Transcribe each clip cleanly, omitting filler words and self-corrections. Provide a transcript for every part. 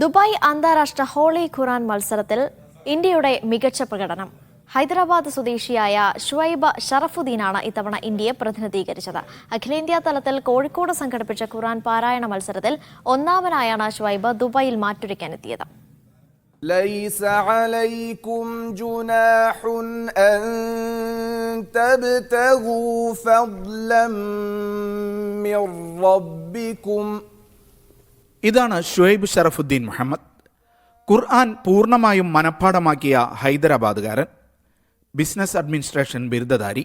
Dubai അന്താരാഷ്ട്ര holy ഖുറാൻ മത്സരത്തിൽ ഇന്ത്യയുടെ മികച്ച പ്രകടനം. ഹൈദരാബാദ് സ്വദേശിയായ ഷുഐബ് ഷറഫുദ്ദീനാണ് ഇത്തവണ ഇന്ത്യയെ പ്രതിനിധീകരിച്ചത്. അഖിലേന്ത്യാ തലത്തിൽ കോഴിക്കോട് സംഘടിപ്പിച്ച ഖുറാൻ പാരായണ മത്സരത്തിൽ ഒന്നാമനായാണ് ഷുഐബ് ദുബായിൽ മാറ്റുരയ്ക്കാനെത്തിയത്. ليس عليكم جناح أن تبتغوا فضلا من ربكم. ഇതാണ് ഷുഐബ് ഷറഫുദ്ദീൻ മുഹമ്മദ്. ഖുർആൻ പൂർണ്ണമായും മനഃപ്പാഠമാക്കിയ ഹൈദരാബാദുകാരൻ, ബിസിനസ് അഡ്മിനിസ്ട്രേഷൻ ബിരുദധാരി.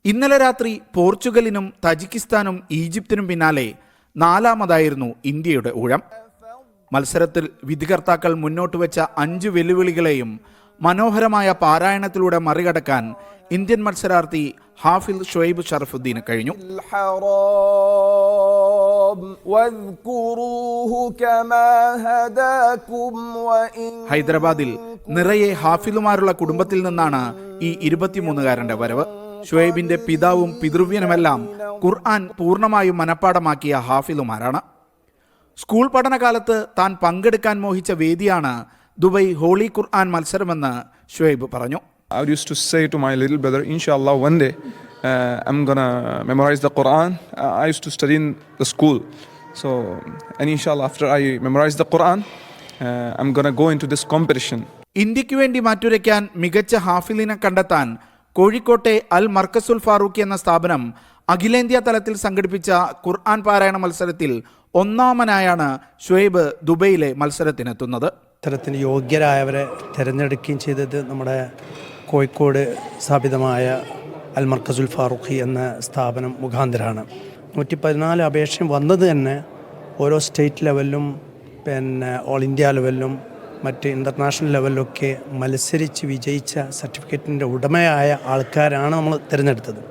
ഇന്നലെ രാത്രി പോർച്ചുഗലിനും തജിക്കിസ്ഥാനും ഈജിപ്തിനും പിന്നാലെ നാലാമതായിരുന്നു ഇന്ത്യയുടെ ഊഴം. മത്സരത്തിൽ വിധികർത്താക്കൾ മുന്നോട്ട് വെച്ച 5 വെല്ലുവിളികളെയും മനോഹരമായ പാരായണത്തിലൂടെ മറികടക്കാൻ ഇന്ത്യൻ മത്സരാർത്ഥി ഹാഫിൽ ഷുഐബ് ഷറഫുദ്ദീന് കഴിഞ്ഞു. ഹൈദരാബാദിൽ നിറയെ ഹാഫിലുമാരുള്ള കുടുംബത്തിൽ നിന്നാണ് ഈ 23-കാരന്റെ വരവ്. ഷുഐബിന്റെ പിതാവും പിതൃവ്യനുമെല്ലാം ഖുർആൻ പൂർണ്ണമായും മനഃപ്പാഠമാക്കിയ ഹാഫിലുമാരാണ്. സ്കൂൾ പഠനകാലത്ത് താൻ പങ്കെടുക്കാൻ മോഹിച്ച വേദിയാണ് ദുബായ് ഹോളി ഖുർആൻ മത്സരമെന്ന് ഷുഐബ് പറഞ്ഞു. I used to say to my little brother, inshallah, one day I'm gonna memorize the Quran. I used to study in the school. So, and inshallah, after I memorize the Quran, I'm gonna go into this competition. ഇന്ത്യക്ക് വേണ്ടി മാറ്റുരയ്ക്കാൻ മികച്ച ഹാഫിലിനെ കണ്ടെത്താൻ കോഴിക്കോട്ടെ അൽ മർക്കസുൽ ഫാറൂഖി എന്ന സ്ഥാപനം അഖിലേന്ത്യാ തലത്തിൽ സംഘടിപ്പിച്ച ഖുർആൻ പാരായണ മത്സരത്തിൽ ഒന്നാമനായാണ് ഷുഐബ് ദുബൈയിലെ മത്സരത്തിനെത്തുന്നത്. ഇത്തരത്തിന് യോഗ്യരായവരെ തിരഞ്ഞെടുക്കുകയും ചെയ്തത് നമ്മുടെ കോഴിക്കോട് സ്ഥാപിതമായ അൽ മർക്കസുൽ ഫാറൂഖി എന്ന സ്ഥാപനം മുഖാന്തരമാണ്. 114 അപേക്ഷയും വന്നത് തന്നെ ഓരോ സ്റ്റേറ്റ് ലെവലിലും പിന്നെ ഓൾ ഇന്ത്യ ലെവലിലും മറ്റ് ഇൻ്റർനാഷണൽ ലെവലിലൊക്കെ മത്സരിച്ച് വിജയിച്ച സർട്ടിഫിക്കറ്റിൻ്റെ ഉടമയായ ആൾക്കാരാണ് നമ്മൾ തിരഞ്ഞെടുത്തത്.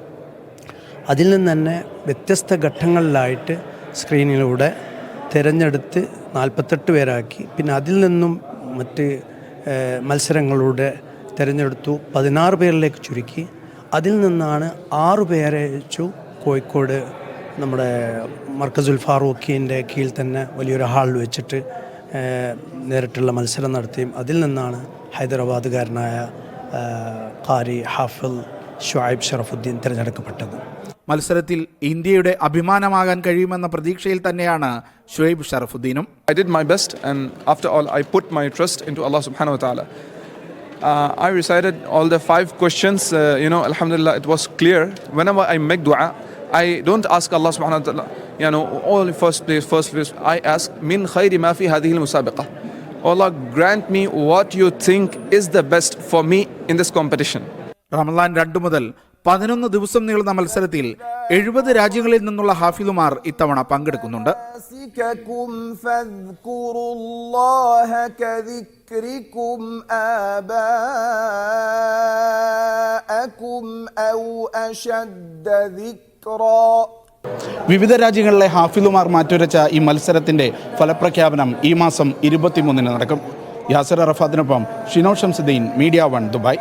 അതിൽ നിന്ന് തന്നെ വ്യത്യസ്ത ഘട്ടങ്ങളിലായിട്ട് സ്ക്രീനിലൂടെ തിരഞ്ഞെടുത്ത് 48 പേരാക്കി. പിന്നെ അതിൽ നിന്നും മറ്റ് മത്സരങ്ങളിലൂടെ തിരഞ്ഞെടുത്തു 16 പേരിലേക്ക് ചുരുക്കി. അതിൽ നിന്നാണ് 6 പേരെ വെച്ചു കോഴിക്കോട് നമ്മുടെ മർക്കസുൽ ഫാറൂഖിൻ്റെ കീഴിൽ തന്നെ വലിയൊരു ഹാളിൽ വെച്ചിട്ട് നേരിട്ടുള്ള മത്സരം നടത്തിയും അതിൽ നിന്നാണ് ഹൈദരാബാദുകാരനായ ഖാരി ഹാഫിൽ ഷുഐബ് ഷറഫുദ്ദീൻ തിരഞ്ഞെടുക്കപ്പെട്ടത്. മത്സരത്തിൽ ഇന്ത്യയുടെ അഭിമാനമാകാൻ കഴിയുമെന്ന പ്രതീക്ഷയിൽ തന്നെയാണ് Shoaib ഷറഫുദ്ദീനും. I did my best, and after all, I put my trust into Allah subhanahu wa ta'ala. I recited all the 5 questions. Alhamdulillah, it was clear. Whenever I make dua, I don't ask Allah subhanahu wa ta'ala, all first place. I ask, min khayri ma fi hadhihi al-musabaqa. Allah, grant me what you think is the best for me in this competition. Ramadan 2 മുതൽ 11 ദിവസം നീളുന്ന മത്സരത്തിൽ 70 രാജ്യങ്ങളിൽ നിന്നുള്ള ഹാഫിലുമാർ ഇത്തവണ പങ്കെടുക്കുന്നുണ്ട്. വിവിധ രാജ്യങ്ങളിലെ ഹാഫിലുമാർ മാറ്റുരച്ച ഈ മത്സരത്തിന്റെ ഫലപ്രഖ്യാപനം ഈ മാസം 23-ന് നടക്കും. യാസിർ അറഫാത്തിനൊപ്പം ഷിനോ ഷംസുദ്ദീൻ, മീഡിയ 1, ദുബായ്.